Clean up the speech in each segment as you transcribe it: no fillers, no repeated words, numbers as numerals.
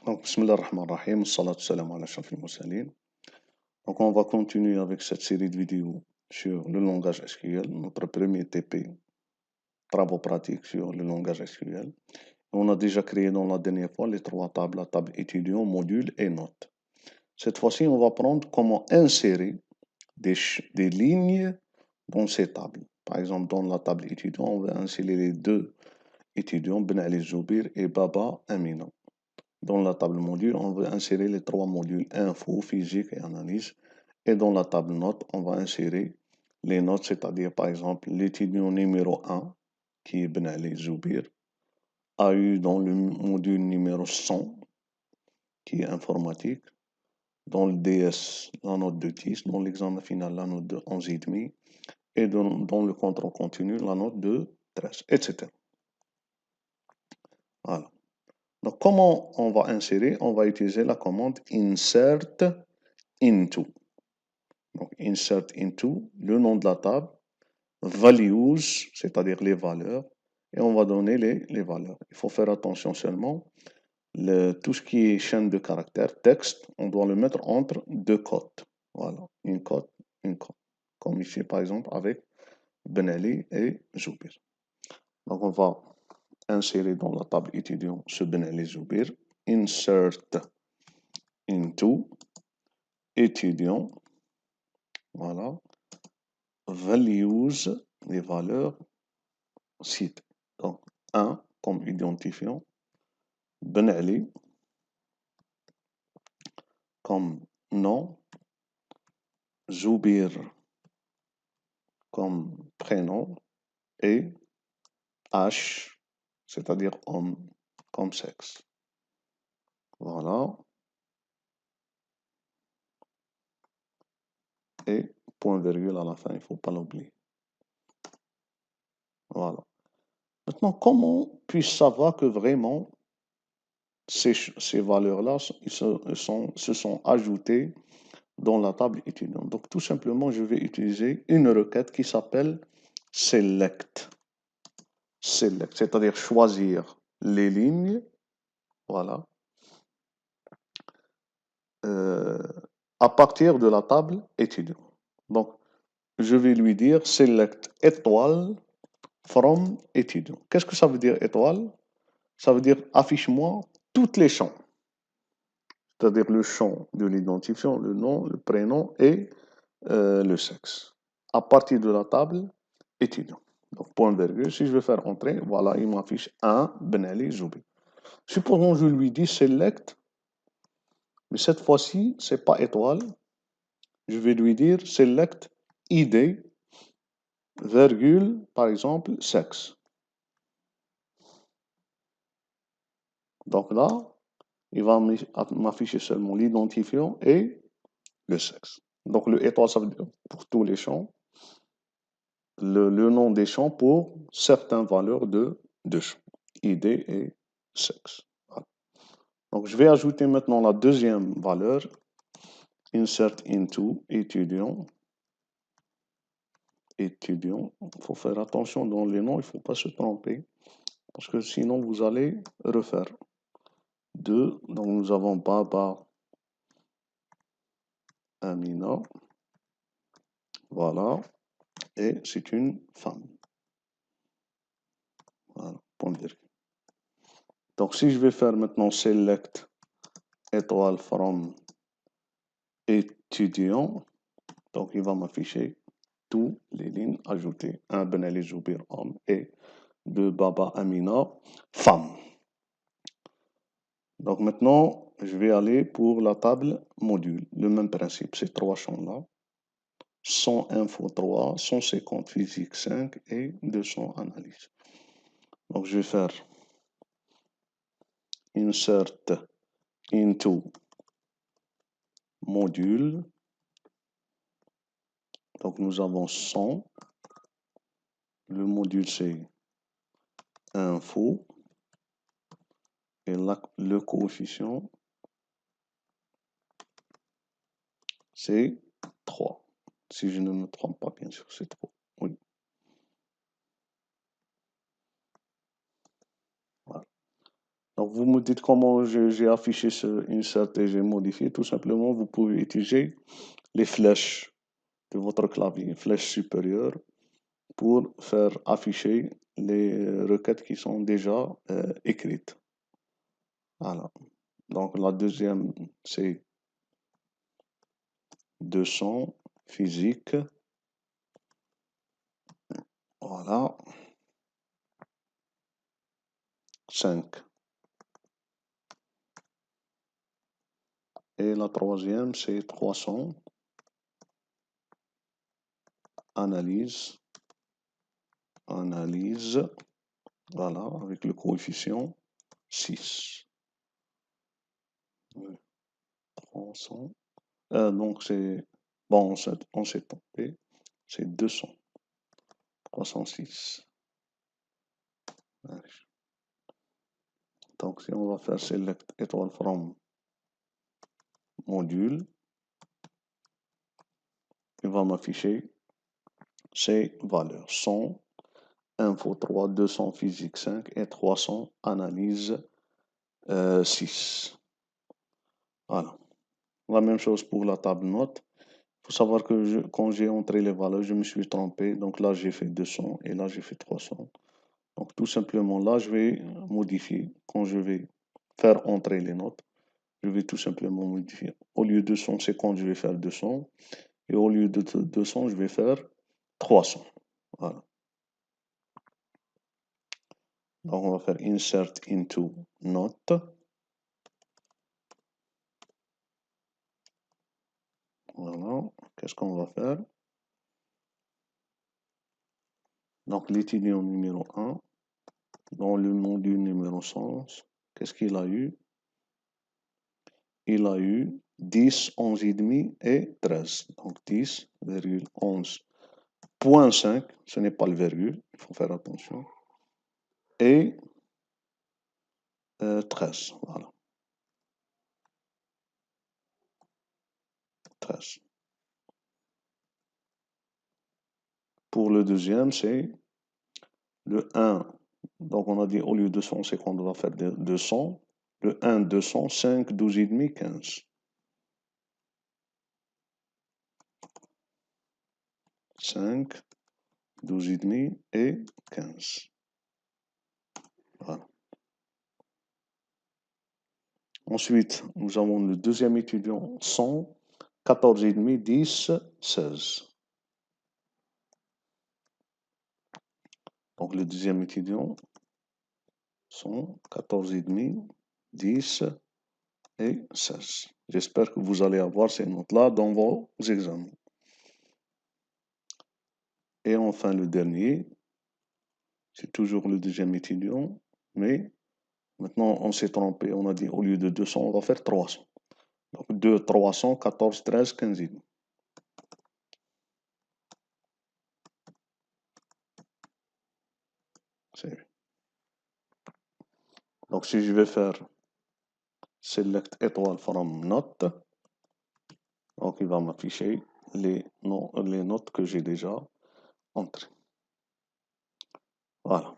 Donc, Bismillah ar-Rahman ar-Rahim, salatu salam ala ashrafil mursalin. Donc, on va continuer avec cette série de vidéos sur le langage SQL, notre premier TP, travaux pratiques sur le langage SQL. On a déjà créé dans la dernière fois les trois tables, la table étudiant, module et notes. Cette fois-ci, on va prendre comment insérer des lignes dans ces tables. Par exemple, dans la table étudiant, on va insérer les deux étudiants, Ben Ali Zoubir et Baba Amina. Dans la table module, on va insérer les trois modules info, physique et analyse. Et dans la table notes, on va insérer les notes, c'est-à-dire par exemple l'étudiant numéro 1, qui est Ben Ali Zoubir, a eu dans le module numéro 100, qui est informatique, dans le DS la note de 10, dans l'examen final la note de 11,5 et dans le contrôle continu la note de 13, etc. Voilà. Donc, comment on va insérer? On va utiliser la commande insert into. Donc, insert into, le nom de la table, values, c'est-à-dire les valeurs, et on va donner les valeurs. Il faut faire attention seulement, tout ce qui est chaîne de caractères, texte, on doit le mettre entre deux cotes. Voilà, une cote, une cote. Comme ici, par exemple, avec Ben Ali et Zoubir. Donc, on va insérer dans la table étudiant ce Ben Ali Zoubir, insert into, étudiant, voilà, values, les valeurs citées. Donc, 1 comme identifiant, Ben Ali comme nom, Zoubir comme prénom et H, c'est-à-dire homme, comme sexe. Voilà. Et point virgule à la fin, il ne faut pas l'oublier. Voilà. Maintenant, comment puis-je savoir que vraiment ces valeurs-là se sont ajoutées dans la table étudiante? Donc, tout simplement, je vais utiliser une requête qui s'appelle select. Select, c'est-à-dire choisir les lignes, voilà, à partir de la table étudiant. Donc, je vais lui dire select étoile from étudiant. Qu'est-ce que ça veut dire étoile? Ça veut dire affiche-moi toutes les champs. C'est-à-dire le champ de l'identifiant, le nom, le prénom et le sexe. À partir de la table étudiant. Donc, point virgule, si je veux faire entrer, voilà, il m'affiche 1, Ben Ali Zoubi. Supposons que je lui dis select, mais cette fois-ci, c'est pas étoile. Je vais lui dire select ID, virgule, par exemple, sexe. Donc là, il va m'afficher seulement l'identifiant et le sexe. Donc le étoile, ça veut dire pour tous les champs, le nom des champs pour certaines valeurs de champs, ID et sexe. Voilà. Donc je vais ajouter maintenant la deuxième valeur, insert into, étudiant. Étudiant, il faut faire attention dans les noms, il ne faut pas se tromper, parce que sinon vous allez refaire. 2, donc nous avons Baba Amina, voilà, et c'est une femme. Voilà, point virgule. Donc si je vais faire maintenant select étoile from étudiant, donc il va m'afficher toutes les lignes ajoutées. 1 Ben Ali Zoubir homme et 2 Baba Amina femme. Donc maintenant, je vais aller pour la table module. Le même principe, ces trois champs-là. 100 info 3, 150 physique 5 et 200 analyse. Donc je vais faire insert into module. Donc nous avons 100. Le module c'est info. Et là, le coefficient c'est 3. Si je ne me trompe pas, bien sûr, c'est 3. Oui. Voilà. Donc Alors, vous me dites comment j'ai affiché ce insert et j'ai modifié. Tout simplement, vous pouvez utiliser les flèches de votre clavier, flèche supérieure, pour faire afficher les requêtes qui sont déjà écrites. Voilà. Donc la deuxième, c'est 200 physique. Voilà. 5. Et la troisième, c'est 300. Analyse. Analyse. Voilà, avec le coefficient 6. 300. Donc c'est... Bon, on s'est trompé. C'est 200. 306. Donc si on va faire select étoile from module, il va m'afficher ces valeurs. 100, info 3, 200 physique 5 et 300 analyse 6. Voilà. La même chose pour la table note. Il faut savoir que quand j'ai entré les valeurs, je me suis trompé. Donc là, j'ai fait 200 et là, j'ai fait 300. Donc tout simplement, là, je vais modifier. Quand je vais faire entrer les notes, je vais tout simplement modifier. Au lieu de 150, je vais faire 200. Et au lieu de 200, je vais faire 300. Voilà. Donc on va faire insert into note. Voilà. Qu'est-ce qu'on va faire? Donc l'étudiant numéro 1, dans le module numéro 100, qu'est-ce qu'il a eu? Il a eu 10, 11,5 et 13. Donc 10,11.5, ce n'est pas le virgule, il faut faire attention. Et 13, voilà. 13. Pour le deuxième, c'est le 1. Donc on a dit au lieu de 100, c'est qu'on va faire 200. Le 1, 200, 5, 12,5, 15. 5, 12,5 et 15. Voilà. Ensuite, nous avons le deuxième étudiant, 100, 14,5, 10, 16. Donc le deuxième étudiant, 100, 14,5, 10 et 16. J'espère que vous allez avoir ces notes-là dans vos examens. Et enfin le dernier, c'est toujours le deuxième étudiant, mais maintenant on s'est trompé, on a dit au lieu de 200, on va faire 300. Donc 2, 300, 14, 13, 15 et demi. Donc si je vais faire select étoile from note, donc il va m'afficher les notes que j'ai déjà entrées. Voilà.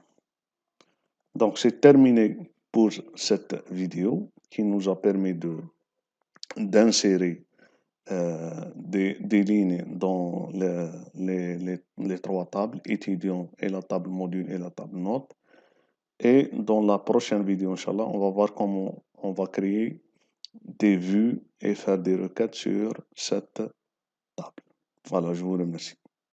Donc c'est terminé pour cette vidéo qui nous a permis d'insérer des lignes dans les trois tables, étudiants et la table module et la table note. Et dans la prochaine vidéo, Inch'Allah, on va voir comment on va créer des vues et faire des requêtes sur cette table. Voilà, je vous remercie.